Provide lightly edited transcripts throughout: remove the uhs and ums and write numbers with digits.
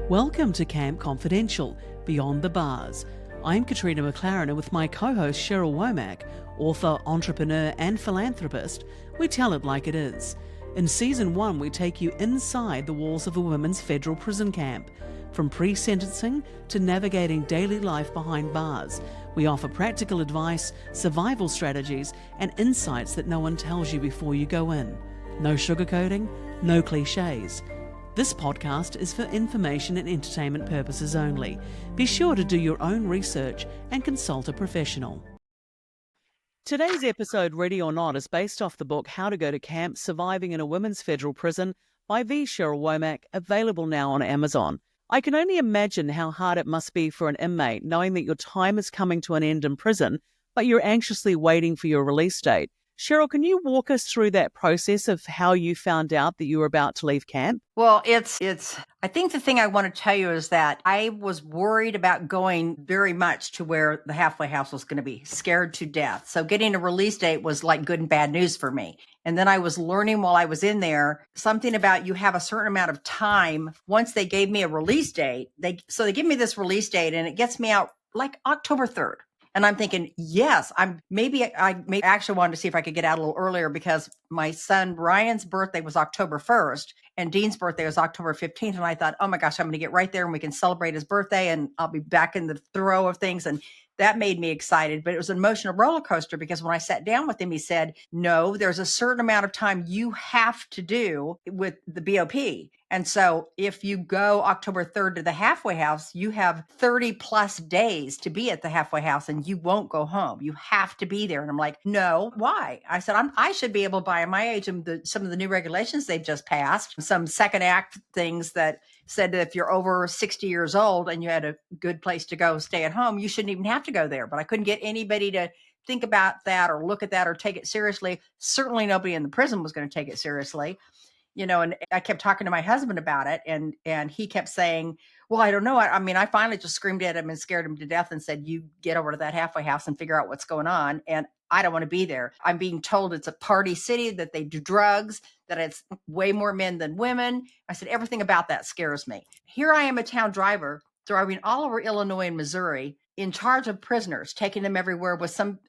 Welcome to Camp Confidential, Beyond the Bars. I'm Katrina McLaren, and with my co-host Cheryl Womack, author, entrepreneur and philanthropist, we tell it like it is. In Season 1, we take you inside the walls of a women's federal prison camp. From pre-sentencing to navigating daily life behind bars, we offer practical advice, survival strategies and insights that no one tells you before you go in. No sugarcoating, no cliches. This podcast is for information and entertainment purposes only. Be sure to do your own research and consult a professional. Today's episode, Ready or Not, is based off the book How to Go to Camp, Surviving in a Women's Federal Prison by Cheryl Womack, available now on Amazon. I can only imagine how hard it must be for an inmate knowing that your time is coming to an end in prison, but you're anxiously waiting for your release date. Cheryl, can you walk us through that process of how you found out that you were about to leave camp? Well, I think the thing I want to tell you is that I was worried about going very much to where the halfway house was going to be, scared to death. So getting a release date was like good and bad news for me. And then I was learning while I was in there something about you have a certain amount of time. Once they gave me a release date, they give me this release date and it gets me out like October 3rd. And I'm thinking, yes, I actually wanted to see if I could get out a little earlier because my son Ryan's birthday was October 1st and Dean's birthday was October 15th. And I thought, oh my gosh, I'm going to get right there and we can celebrate his birthday and I'll be back in the throw of things. And that made me excited, but it was an emotional roller coaster because when I sat down with him, he said, no, there's a certain amount of time you have to do with the BOP. And so if you go October 3rd to the halfway house, you have 30 plus days to be at the halfway house and you won't go home. You have to be there. And I'm like, no, why? I said, I should be able by my age and some of the new regulations they've just passed, some second act things that said that if you're over 60 years old and you had a good place to go stay at home, you shouldn't even have to go there. But I couldn't get anybody to think about that or look at that or take it seriously. Certainly nobody in the prison was going to take it seriously. And I kept talking to my husband about it and he kept saying, well, I don't know. I mean, I finally just screamed at him and scared him to death and said, you get over to that halfway house and figure out what's going on. And I don't want to be there. I'm being told it's a party city, that they do drugs, that it's way more men than women. I said, everything about that scares me. Here I am, a town driver, driving all over Illinois and Missouri, in charge of prisoners, taking them everywhere with some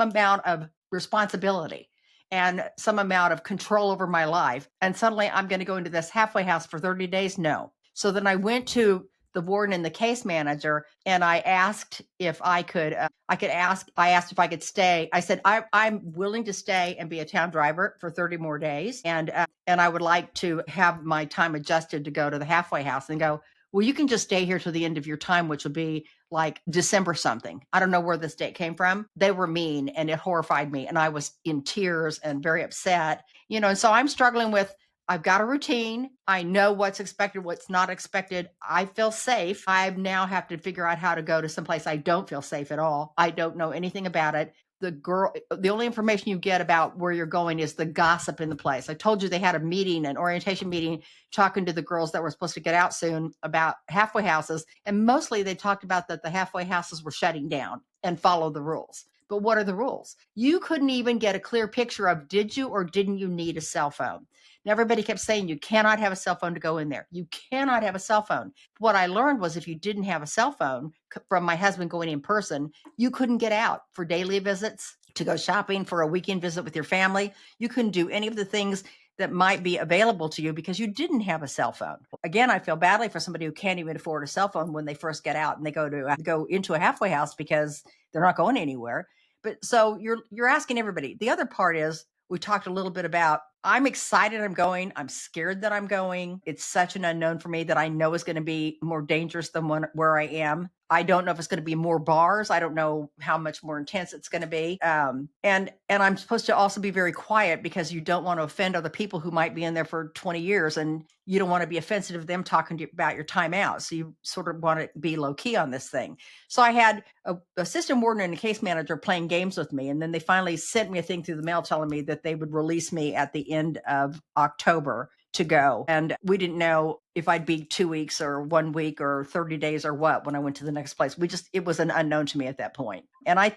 amount of responsibility and some amount of control over my life. And suddenly I'm going to go into this halfway house for 30 days? No. So then I went to the warden and the case manager and I asked if I could, I asked if I could stay. I said, I'm willing to stay and be a town driver for 30 more days. And I would like to have my time adjusted to go to the halfway house. And go, well, you can just stay here till the end of your time, which would be like December something. I don't know where this date came from. They were mean and it horrified me. And I was in tears and very upset, and so I'm struggling with, I've got a routine. I know what's expected, what's not expected. I feel safe. I now have to figure out how to go to someplace I don't feel safe at all. I don't know anything about it. The only information you get about where you're going is the gossip in the place. I told you they had an orientation meeting, talking to the girls that were supposed to get out soon about halfway houses. And mostly they talked about that the halfway houses were shutting down and follow the rules. But what are the rules? You couldn't even get a clear picture of, did you or didn't you need a cell phone? And everybody kept saying, you cannot have a cell phone to go in there. You cannot have a cell phone. What I learned was if you didn't have a cell phone from my husband going in person, you couldn't get out for daily visits, to go shopping, for a weekend visit with your family. You couldn't do any of the things that might be available to you because you didn't have a cell phone. Again, I feel badly for somebody who can't even afford a cell phone when they first get out and they go into a halfway house because they're not going anywhere. But so you're asking everybody. The other part is, we talked a little bit about, I'm excited I'm going. I'm scared that I'm going. It's such an unknown for me that I know is going to be more dangerous than where I am. I don't know if it's going to be more bars. I don't know how much more intense it's going to be. And I'm supposed to also be very quiet because you don't want to offend other people who might be in there for 20 years and you don't want to be offensive to them talking to you about your time out. So you sort of want to be low key on this thing. So I had a assistant warden and a case manager playing games with me. And then they finally sent me a thing through the mail telling me that they would release me at the end of October to go. And we didn't know if I'd be 2 weeks or 1 week or 30 days or what when I went to the next place. It was an unknown to me at that point. And I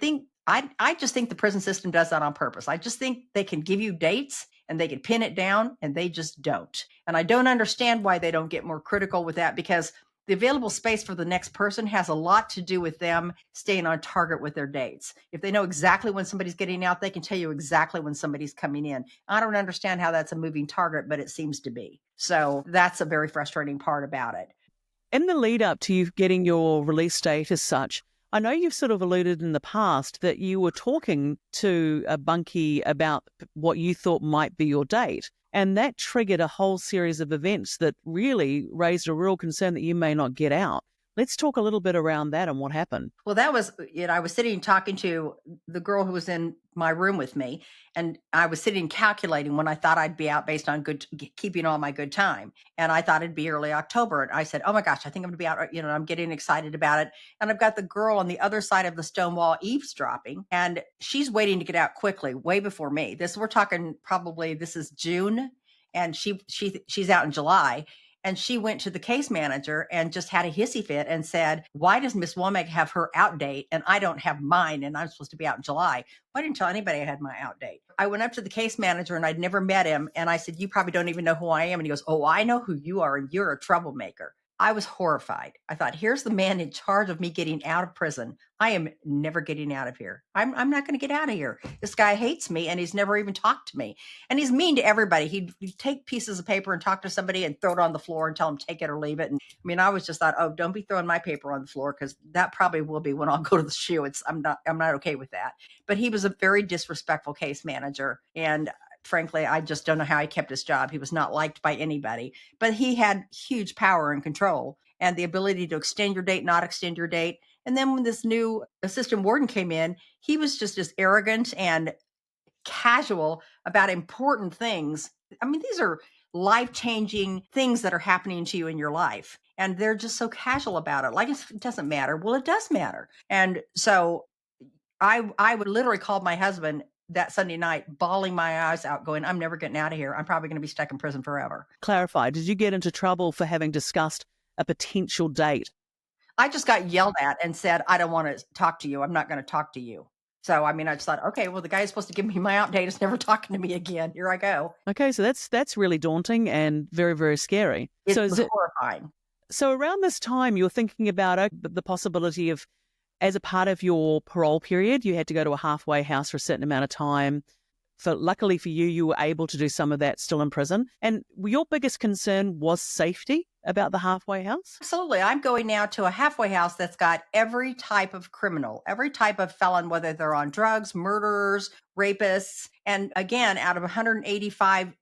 just think the prison system does that on purpose. I just think they can give you dates and they can pin it down and they just don't. And I don't understand why they don't get more critical with that, because the available space for the next person has a lot to do with them staying on target with their dates. If they know exactly when somebody's getting out, they can tell you exactly when somebody's coming in. I don't understand how that's a moving target, but it seems to be. So that's a very frustrating part about it. In the lead up to you getting your release date as such, I know you've sort of alluded in the past that you were talking to a bunkie about what you thought might be your date. And that triggered a whole series of events that really raised a real concern that you may not get out. Let's talk a little bit around that and what happened. Well, that was, I was sitting talking to the girl who was in my room with me, and I was sitting calculating when I thought I'd be out based on keeping all my good time. And I thought it'd be early October. And I said, oh my gosh, I think I'm going to be out. I'm getting excited about it. And I've got the girl on the other side of the stone wall eavesdropping, and she's waiting to get out quickly, way before me. We're talking probably, this is June, and she's out in July. And she went to the case manager and just had a hissy fit and said, why does Miss Womack have her out date and I don't have mine and I'm supposed to be out in July? Well, I didn't tell anybody I had my out date. I went up to the case manager and I'd never met him. And I said, you probably don't even know who I am. And he goes, oh, I know who you are and you're a troublemaker. I was horrified. I thought, here's the man in charge of me getting out of prison. I am never getting out of here. I'm not going to get out of here. This guy hates me and he's never even talked to me. And he's mean to everybody. He'd take pieces of paper and talk to somebody and throw it on the floor and tell them take it or leave it. And I mean, I was just thought, oh, don't be throwing my paper on the floor, because that probably will be when I'll go to the shoe. I'm not okay with that. But he was a very disrespectful case manager. And frankly, I just don't know how he kept his job. He was not liked by anybody, but he had huge power and control and the ability to extend your date, not extend your date. And then when this new assistant warden came in, he was just as arrogant and casual about important things. I mean, these are life-changing things that are happening to you in your life. And they're just so casual about it. Like, it doesn't matter. Well, it does matter. And so I would literally call my husband that Sunday night, bawling my eyes out, going, I'm never getting out of here. I'm probably going to be stuck in prison forever. Clarify, did you get into trouble for having discussed a potential date? I just got yelled at and said, I don't want to talk to you. I'm not going to talk to you. So, I mean, I just thought, okay, well, the guy who's supposed to give me my out date is never talking to me again. Here I go. Okay, so that's really daunting and very, very scary. It So was horrifying. So around this time, you're thinking about the possibility of, as a part of your parole period, you had to go to a halfway house for a certain amount of time. Luckily for you, you were able to do some of that still in prison. And your biggest concern was safety about the halfway house? Absolutely. I'm going now to a halfway house that's got every type of criminal, every type of felon, whether they're on drugs, murderers, rapists. And again, out of 185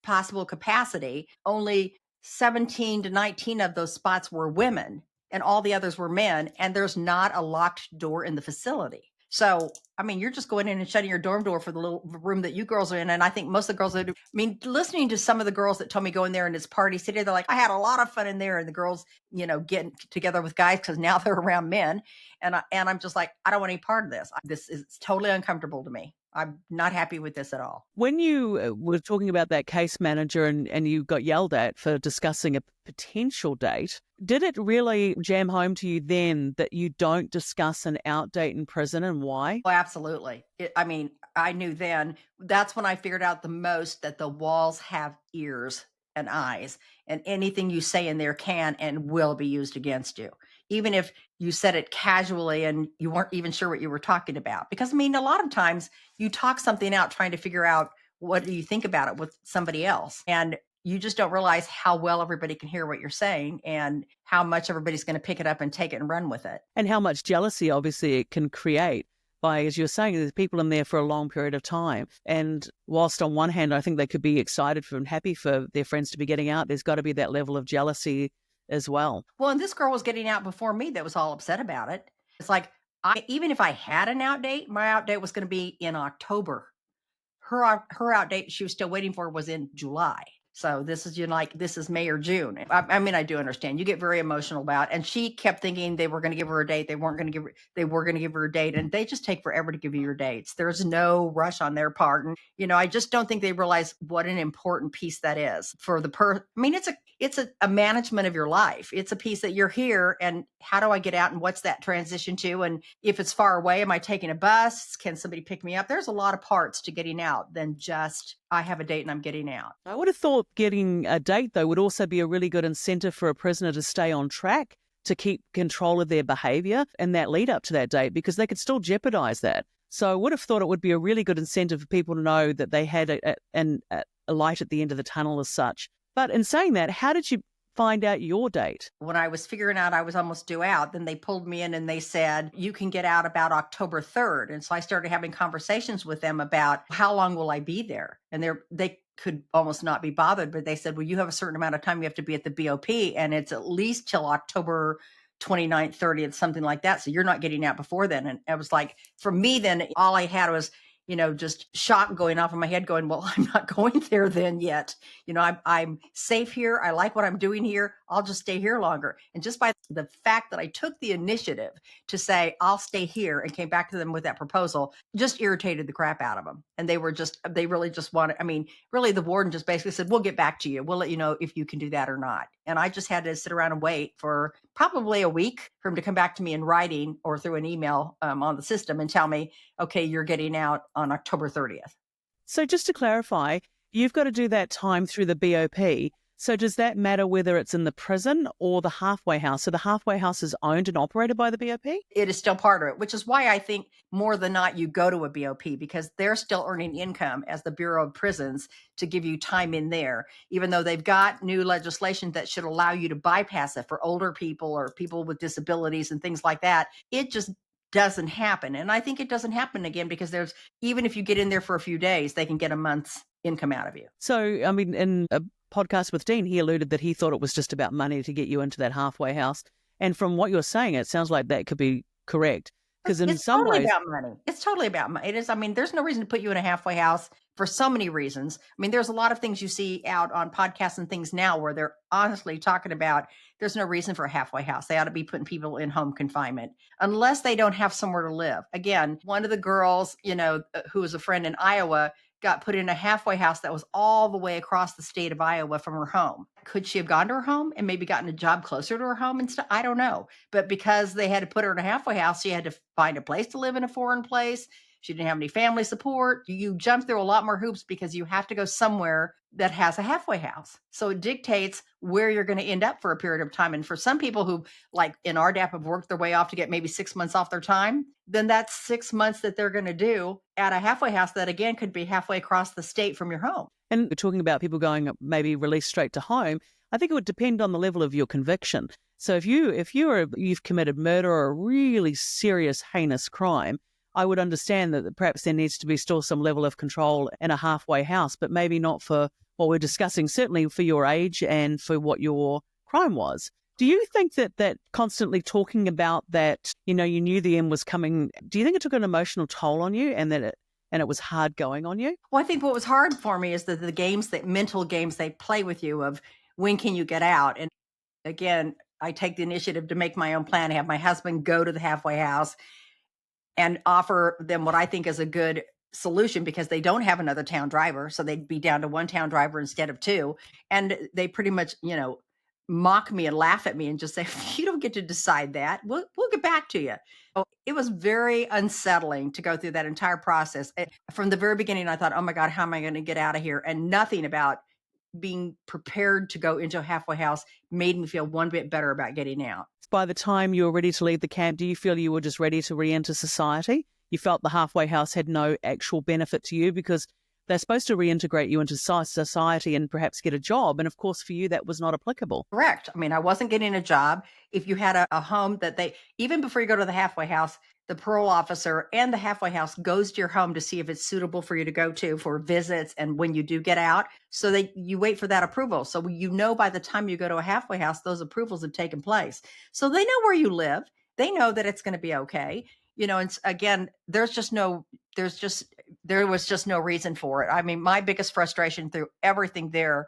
possible capacity, only 17 to 19 of those spots were women and all the others were men. And there's not a locked door in the facility. So, I mean, you're just going in and shutting your dorm door for the little room that you girls are in. And I think most of the girls that do, I mean, listening to some of the girls that told me go in there and it's party city, they're like, I had a lot of fun in there. And the girls, getting together with guys because now they're around men. And I'm just like, I don't want any part of this. This is totally uncomfortable to me. I'm not happy with this at all. When you were talking about that case manager and you got yelled at for discussing a potential date, did it really jam home to you then that you don't discuss an out date in prison, and why? Oh, absolutely. I knew then. That's when I figured out the most that the walls have ears and eyes, and anything you say in there can and will be used against you, even if you said it casually and you weren't even sure what you were talking about. Because, I mean, a lot of times you talk something out trying to figure out what do you think about it with somebody else. And you just don't realize how well everybody can hear what you're saying and how much everybody's going to pick it up and take it and run with it. And how much jealousy, obviously, it can create by, as you're saying, there's people in there for a long period of time. And whilst on one hand, I think they could be excited for and happy for their friends to be getting out, there's got to be that level of jealousy as well. Well, and this girl was getting out before me that was all upset about it. It's like, even if I had an out date, my out date was going to be in October. Her out date she was still waiting for was in July. So this is this is May or June. I mean, I do understand. You get very emotional about it. And she kept thinking they were going to give her a date. They were going to give her a date. And they just take forever to give you your dates. There's no rush on their part. And, I just don't think they realize what an important piece that is for the I mean, it's a management of your life. It's a piece that you're here and how do I get out and what's that transition to? And if it's far away, am I taking a bus? Can somebody pick me up? There's a lot of parts to getting out than just I have a date and I'm getting out. I would have thought getting a date, though, would also be a really good incentive for a prisoner to stay on track, to keep control of their behaviour and that lead up to that date, because they could still jeopardise that. So I would have thought it would be a really good incentive for people to know that they had a light at the end of the tunnel as such. But in saying that, how did you find out your date? When I was figuring out I was almost due out, then they pulled me in and they said, you can get out about October 3rd. And so I started having conversations with them about how long will I be there? And they could almost not be bothered, but they said, well, you have a certain amount of time you have to be at the BOP, and it's at least till October 29th, 30th, something like that. So you're not getting out before then. And I was like, for me, then all I had was, just shock going off in my head going, well, I'm not going there then yet. I'm safe here. I like what I'm doing here. I'll just stay here longer. And just by the fact that I took the initiative to say, I'll stay here, and came back to them with that proposal, just irritated the crap out of them. And they really just wanted, really the warden just basically said, we'll get back to you. We'll let you know if you can do that or not. And I just had to sit around and wait for probably a week for him to come back to me in writing or through an email on the system and tell me, okay, you're getting out on October 30th. So just to clarify, you've got to do that time through the BOP. So does that matter whether it's in the prison or the halfway house? So the halfway house is owned and operated by the BOP? It is still part of it, which is why I think more than not you go to a BOP, because they're still earning income as the Bureau of Prisons to give you time in there, even though they've got new legislation that should allow you to bypass it for older people or people with disabilities and things like that. It just doesn't happen. And I think it doesn't happen again because even if you get in there for a few days, they can get a month's income out of you. So, in a podcast with Dean, he alluded that he thought it was just about money to get you into that halfway house. And from what you're saying, it sounds like that could be correct. Because in some totally ways, about money. It's totally about money. It is. There's no reason to put you in a halfway house for so many reasons. There's a lot of things you see out on podcasts and things now where they're honestly talking about there's no reason for a halfway house. They ought to be putting people in home confinement unless they don't have somewhere to live. Again, one of the girls, who was a friend in Iowa, got put in a halfway house that was all the way across the state of Iowa from her home. Could she have gone to her home and maybe gotten a job closer to her home and stuff? I don't know. But because they had to put her in a halfway house, she had to find a place to live in a foreign place. She didn't have any family support. You jump through a lot more hoops because you have to go somewhere that has a halfway house. So it dictates where you're going to end up for a period of time. And for some people who, like in RDAP, have worked their way off to get maybe 6 months off their time, then that's 6 months that they're going to do at a halfway house that, again, could be halfway across the state from your home. And we're talking about people going maybe released straight to home. I think it would depend on the level of your conviction. So if you've committed murder or a really serious, heinous crime, I would understand that perhaps there needs to be still some level of control in a halfway house, but maybe not for what we're discussing, certainly for your age and for what your crime was. Do you think that constantly talking about that, you knew the end was coming, do you think it took an emotional toll on you and it was hard going on you? Well, I think what was hard for me is that the mental games they play with you of when can you get out? And again, I take the initiative to make my own plan, have my husband go to the halfway house and offer them what I think is a good solution because they don't have another town driver. So they'd be down to one town driver instead of two. And they pretty much, mock me and laugh at me and just say, you don't get to decide that. We'll get back to you. It was very unsettling to go through that entire process. From the very beginning, I thought, oh my God, how am I going to get out of here? And nothing about being prepared to go into a halfway house made me feel one bit better about getting out. By the time you were ready to leave the camp, do you feel you were just ready to re-enter society? You felt the halfway house had no actual benefit to you because they're supposed to reintegrate you into society and perhaps get a job. And of course, for you, that was not applicable. Correct. I wasn't getting a job. If you had a home that even before you go to the halfway house, the parole officer and the halfway house goes to your home to see if it's suitable for you to go to for visits and when you do get out. So you wait for that approval. So by the time you go to a halfway house, those approvals have taken place. So they know where you live. They know that it's going to be okay. And again, there was just no reason for it. My biggest frustration through everything there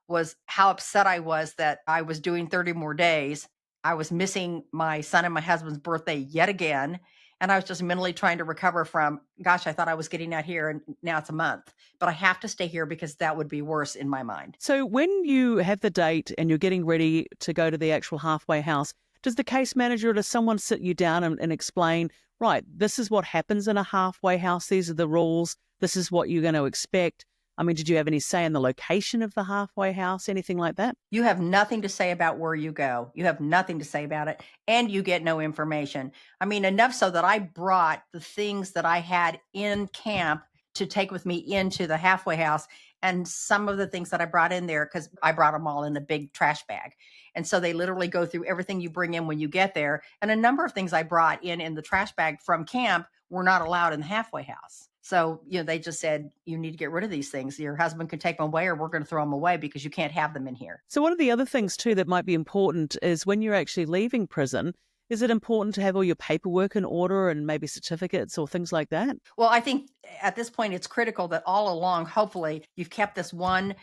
was how upset I was that I was doing 30 more days. I was missing my son and my husband's birthday yet again. And I was just mentally trying to recover from, gosh, I thought I was getting out here and now it's a month. But I have to stay here because that would be worse in my mind. So when you have the date and you're getting ready to go to the actual halfway house, does the case manager or does someone sit you down and explain, right, this is what happens in a halfway house. These are the rules. This is what you're going to expect. I mean, did you have any say in the location of the halfway house, anything like that? You have nothing to say about where you go. You have nothing to say about it, and you get no information. I mean, enough so that I brought the things that I had in camp to take with me into the halfway house. And some of the things that I brought in there, because I brought them all in a big trash bag. And so they literally go through everything you bring in when you get there. And a number of things I brought in the trash bag from camp were not allowed in the halfway house. So, they just said, you need to get rid of these things. Your husband can take them away, or we're going to throw them away because you can't have them in here. So one of the other things too that might be important is when you're actually leaving prison, is it important to have all your paperwork in order and maybe certificates or things like that? Well, I think at this point, it's critical that all along, hopefully, you've kept this one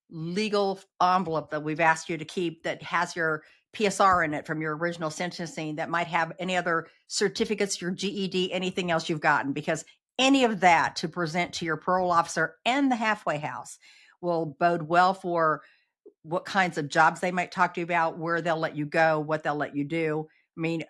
legal envelope that we've asked you to keep that has your PSR in it from your original sentencing, that might have any other certificates, your GED, anything else you've gotten, because any of that to present to your parole officer and the halfway house will bode well for what kinds of jobs they might talk to you about, where they'll let you go, what they'll let you do. I mean,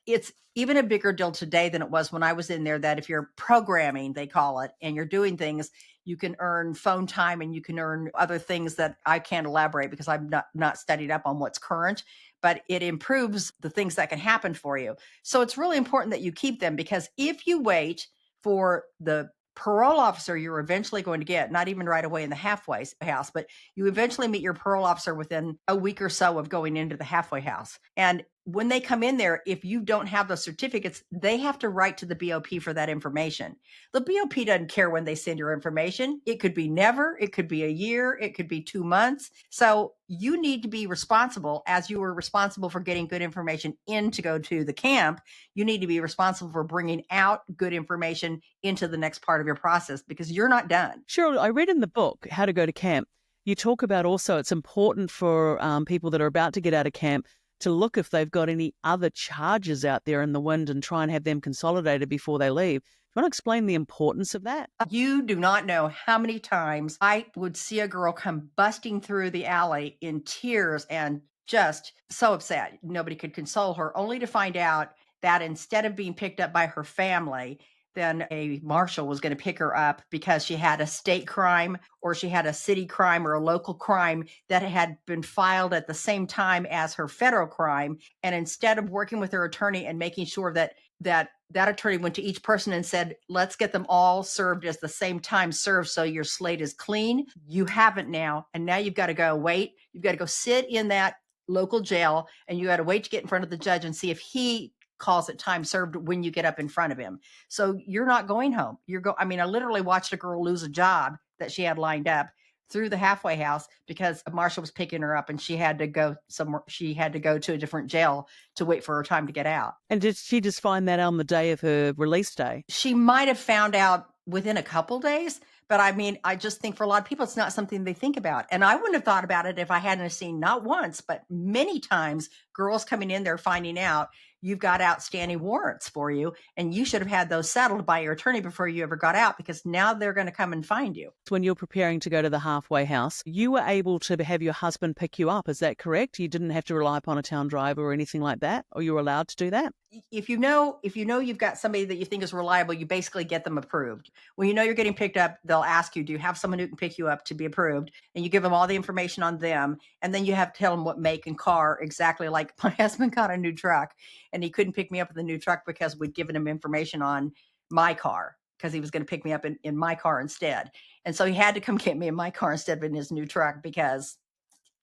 it's even a bigger deal today than it was when I was in there, that if you're programming, they call it, and you're doing things, you can earn phone time and you can earn other things that I can't elaborate because I'm not studied up on what's current, but it improves the things that can happen for you. So it's really important that you keep them, because if you wait for the parole officer you're eventually going to get, not even right away in the halfway house, but you eventually meet your parole officer within a week or so of going into the halfway house. And when they come in there, if you don't have those certificates, they have to write to the BOP for that information. The BOP doesn't care when they send your information. It could be never, it could be a year, it could be 2 months. So you need to be responsible, as you were responsible for getting good information in to go to the camp. You need to be responsible for bringing out good information into the next part of your process, because you're not done. Cheryl, I read in the book, How to Go to Camp, you talk about also it's important for people that are about to get out of camp to look if they've got any other charges out there in the wind and try and have them consolidated before they leave. Do you want to explain the importance of that? You do not know how many times I would see a girl come busting through the alley in tears and just so upset. Nobody could console her, only to find out that instead of being picked up by her family, then a marshal was going to pick her up because she had a state crime, or she had a city crime, or a local crime that had been filed at the same time as her federal crime. And instead of working with her attorney and making sure that attorney went to each person and said, let's get them all served as the same time served so your slate is clean, you haven't now. And now you've got to go wait. You've got to go sit in that local jail, and you got to wait to get in front of the judge and see if he calls it time served when you get up in front of him. So you're not going home. I mean, I literally watched a girl lose a job that she had lined up through the halfway house because a marshal was picking her up, and she had to go somewhere. She had to go to a different jail to wait for her time to get out. And did she just find that on the day of her release day? She might have found out within a couple days, but I mean, I just think for a lot of people, it's not something they think about. And I wouldn't have thought about it if I hadn't seen not once, but many times girls coming in there finding out you've got outstanding warrants for you, and you should have had those settled by your attorney before you ever got out, because now they're going to come and find you. When you're preparing to go to the halfway house, you were able to have your husband pick you up. Is that correct? You didn't have to rely upon a town driver or anything like that, or you were allowed to do that? If you know you've got somebody that you think is reliable, you basically get them approved. When you know you're getting picked up, they'll ask you, do you have someone who can pick you up to be approved? And you give them all the information on them. And then you have to tell them what make and car exactly. Like my husband got a new truck, and he couldn't pick me up in the new truck because we'd given him information on my car, because he was going to pick me up in my car instead. And so he had to come get me in my car instead of in his new truck, because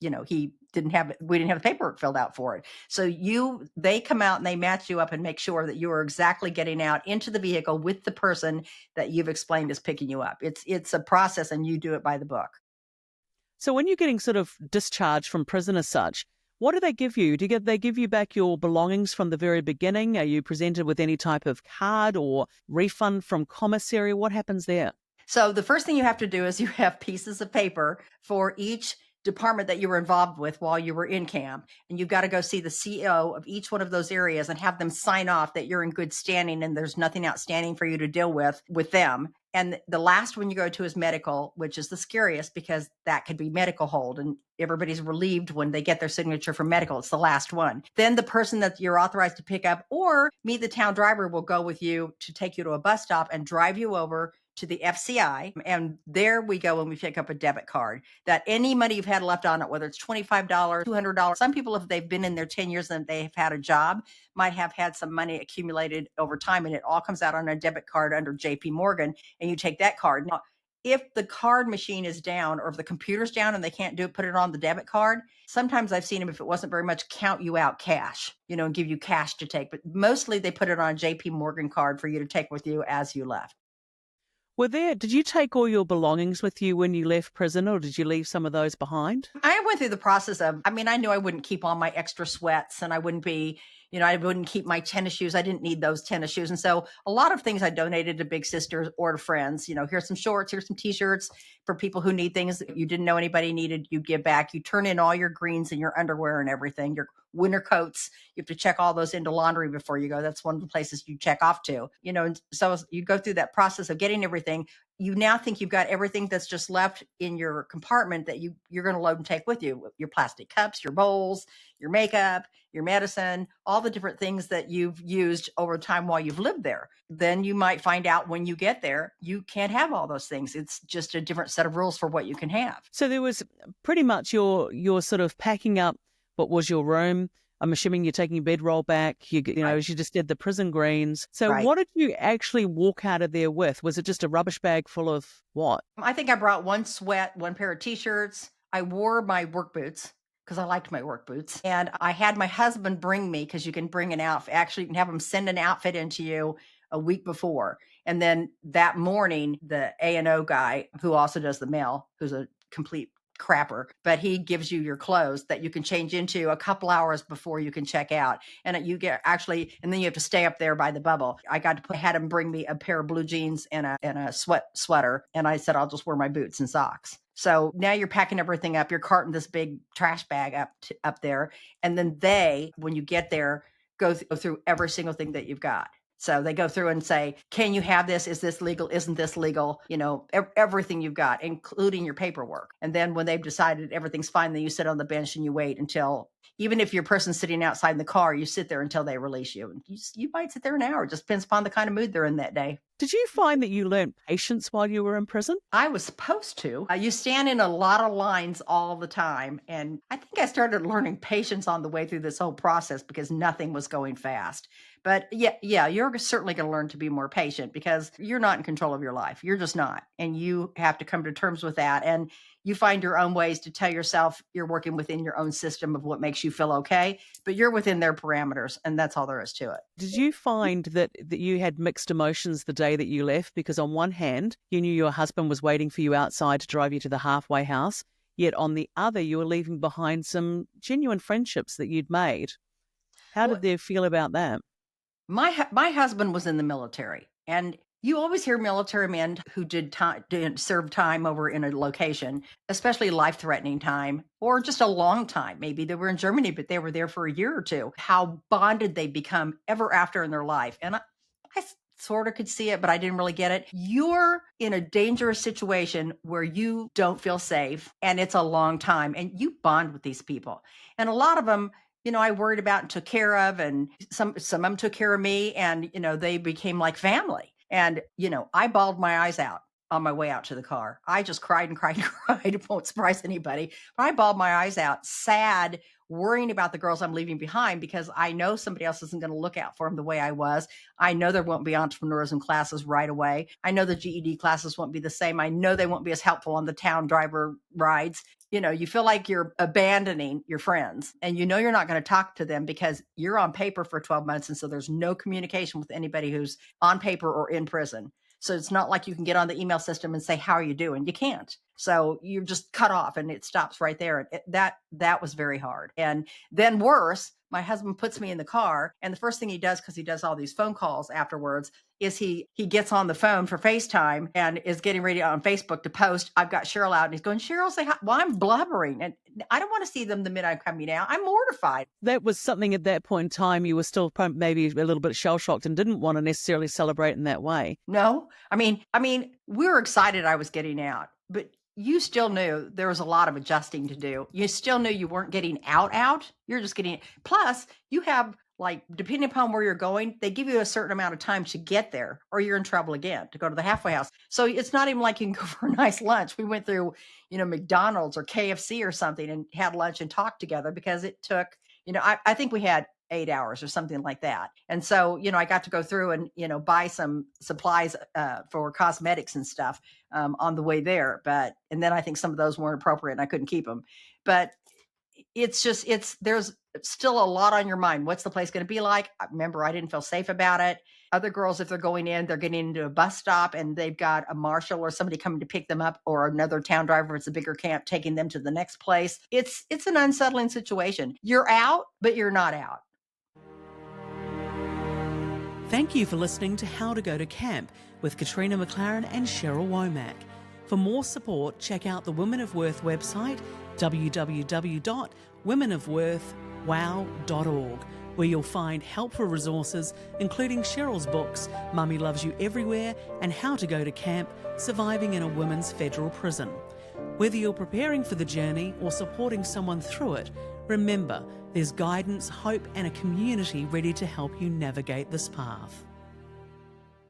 we didn't have the paperwork filled out for it. So they come out and they match you up and make sure that you are exactly getting out into the vehicle with the person that you've explained is picking you up. It's a process, and you do it by the book. So when you're getting sort of discharged from prison as such, what do they give you? They give you back your belongings from the very beginning? Are you presented with any type of card or refund from commissary? What happens there? So the first thing you have to do is you have pieces of paper for each department that you were involved with while you were in camp. And you've got to go see the CEO of each one of those areas and have them sign off that you're in good standing and there's nothing outstanding for you to deal with them. And the last one you go to is medical, which is the scariest, because that could be medical hold, and everybody's relieved when they get their signature for medical. It's the last one. Then the person that you're authorized to pick up or meet the town driver will go with you to take you to a bus stop and drive you over to the FCI, and there we go when we pick up a debit card. That any money you've had left on it, whether it's $25, $200, some people, if they've been in there 10 years and they've had a job, might have had some money accumulated over time, and it all comes out on a debit card under JP Morgan, and you take that card. Now, if the card machine is down or if the computer's down and they can't do it, put it on the debit card. Sometimes I've seen them, if it wasn't very much, count you out cash, and give you cash to take. But mostly they put it on a JP Morgan card for you to take with you as you left. Did you take all your belongings with you when you left prison, or did you leave some of those behind? I went through the process of, I knew I wouldn't keep all my extra sweats, and I wouldn't be, I wouldn't keep my tennis shoes. I didn't need those tennis shoes. And so a lot of things I donated to big sisters or to friends. Here's some shorts, here's some t-shirts for people who need things that you didn't know anybody needed. You give back, you turn in all your greens and your underwear and everything, your winter coats. You have to check all those into laundry before you go. That's one of the places you check off to, and so you go through that process of getting everything. You now think you've got everything that's just left in your compartment that you're going to load and take with you: your plastic cups, your bowls, your makeup, your medicine, all the different things that you've used over time while you've lived there. Then you might find out when you get there, you can't have all those things. It's just a different set of rules for what you can have. So there was pretty much your sort of packing up what was your room. I'm assuming you're taking your bedroll back, Right. as you just did the prison greens. So Right. what did you actually walk out of there with? Was it just a rubbish bag full of what? I think I brought one sweat, one pair of t-shirts. I wore my work boots because I liked my work boots. And I had my husband bring me, because you can bring an outfit. Actually, you can have him send an outfit into you a week before. And then that morning, the A&O guy, who also does the mail, who's a complete crapper, but he gives you your clothes that you can change into a couple hours before you can check out. And you get and then you have to stay up there by the bubble. I had him bring me a pair of blue jeans and a sweater. And I said, I'll just wear my boots and socks. So now you're packing everything up. You're carting this big trash bag up there. And then when you get there, go through every single thing that you've got. So they go through and say, can you have this? Is this legal? Isn't this legal? Everything you've got, including your paperwork. And then when they've decided everything's fine, then you sit on the bench and you wait until, even if your person's sitting outside in the car, you sit there until they release you. And you might sit there an hour. It just depends upon the kind of mood they're in that day. Did you find that you learned patience while you were in prison? I was supposed to. You stand in a lot of lines all the time. And I think I started learning patience on the way through this whole process because nothing was going fast. But yeah, you're certainly going to learn to be more patient because you're not in control of your life. You're just not. And you have to come to terms with that. And you find your own ways to tell yourself you're working within your own system of what makes you feel okay, but you're within their parameters. And that's all there is to it. Did you find that you had mixed emotions the day that you left? Because on one hand, you knew your husband was waiting for you outside to drive you to the halfway house. Yet on the other, you were leaving behind some genuine friendships that you'd made. How did they feel about that? My husband was in the military, and you always hear military men who did serve time over in a location, especially life-threatening time or just a long time. Maybe they were in Germany, but they were there for a year or two. How bonded they become ever after in their life. And I sort of could see it, but I didn't really get it. You're in a dangerous situation where you don't feel safe, and it's a long time, and you bond with these people. And a lot of them, I worried about and took care of, and some of them took care of me, and, they became like family. And, I bawled my eyes out on my way out to the car. I just cried and cried and cried. It won't surprise anybody. But I bawled my eyes out, sad, worrying about the girls I'm leaving behind because I know somebody else isn't going to look out for them the way I was. I know there won't be entrepreneurism classes right away. I know the GED classes won't be the same. I know they won't be as helpful on the town driver rides. You feel like you're abandoning your friends, and you're not going to talk to them because you're on paper for 12 months. And so there's no communication with anybody who's on paper or in prison. So it's not like you can get on the email system and say, how are you doing? You can't. So you're just cut off and it stops right there. That was very hard. And then worse, my husband puts me in the car, and the first thing he does, because he does all these phone calls afterwards, is he gets on the phone for FaceTime and is getting ready on Facebook to post, I've got Cheryl out, and he's going, Cheryl, say hi. Well, I'm blubbering, and I don't want to see them the minute I'm coming out. I'm mortified. That was something at that point in time you were still maybe a little bit shell-shocked and didn't want to necessarily celebrate in that way. No, I mean, we were excited I was getting out, but you still knew there was a lot of adjusting to do. You still knew you weren't getting out. You're just getting, plus you have like depending upon where you're going, they give you a certain amount of time to get there or you're in trouble again to go to the halfway house. So it's not even like you can go for a nice lunch. We went through, McDonald's or KFC or something and had lunch and talked together because it took, I think we had 8 hours or something like that. And so, I got to go through and, buy some supplies for cosmetics and stuff on the way there. And then I think some of those weren't appropriate and I couldn't keep them. But there's still a lot on your mind. What's the place going to be like? Remember, I didn't feel safe about it. Other girls, if they're going in, they're getting into a bus stop and they've got a marshal or somebody coming to pick them up, or another town driver. It's a bigger camp taking them to the next place. It's an unsettling situation. You're out, but you're not out. Thank you for listening to How to Go to Camp with Katrina McLaren and Cheryl Womack. For more support, check out the Women of Worth website, www.womenofworth.wow.org, where you'll find helpful resources, including Cheryl's books, Mummy Loves You Everywhere and How to Go to Camp, Surviving in a Women's Federal Prison. Whether you're preparing for the journey or supporting someone through it, remember, there's guidance, hope and a community ready to help you navigate this path.